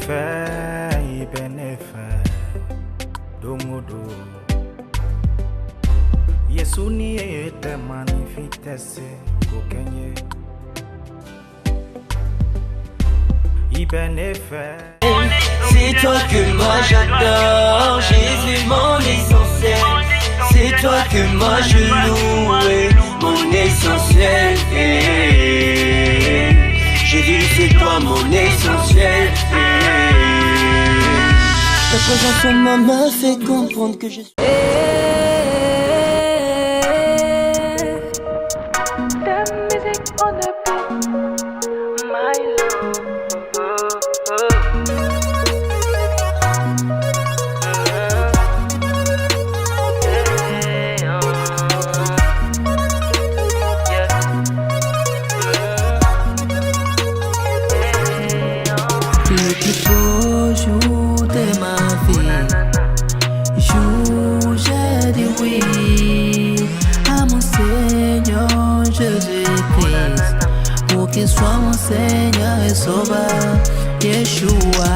Ibenefe, Domodo. Yesuni ete manifitese kokenye. Ibenefe. C'est toi que moi j'adore, Jésus mon essentiel. C'est toi que moi je loue, mon essentiel. Jésus c'est toi mon essentiel. Ta présence en moi m'a fait comprendre que je suis. Sois mon Seigneur et Sauveur, Yeshua.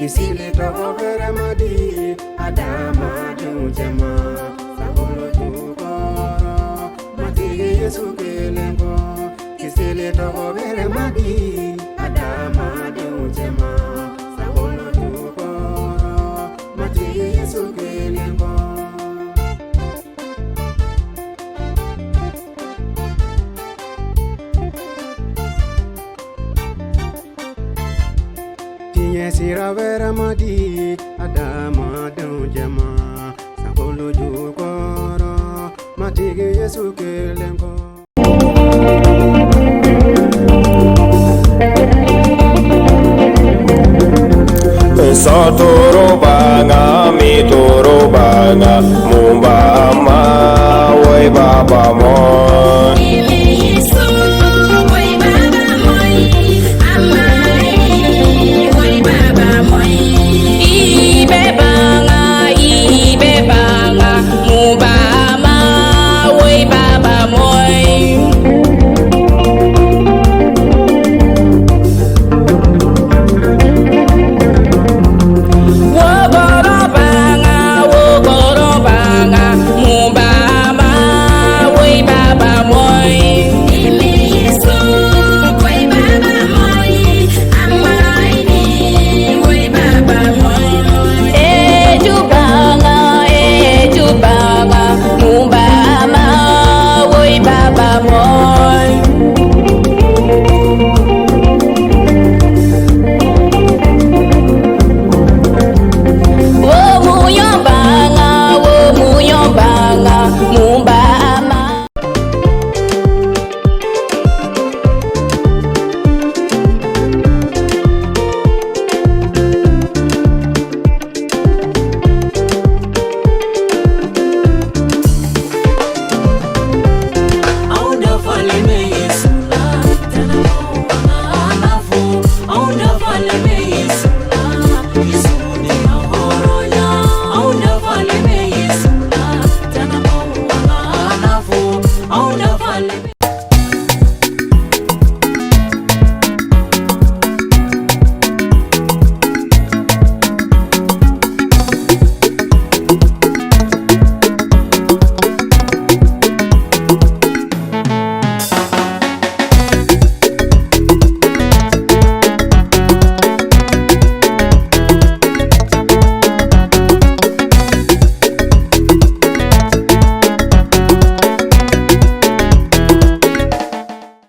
Ici les dogo veramadi, Adama jujema, Sangolo jukoro, Mati Yesu kelengo. Ici les dogo veramadi, Adama jujema, Sangolo jukoro, Mati Yesu kelengo. Sira vera madi Adama jama Sangolo jukoro Matigi Yesu kelengo. Satoro banga mi toro banga mumba ma wai baba mo. Baba on a fallu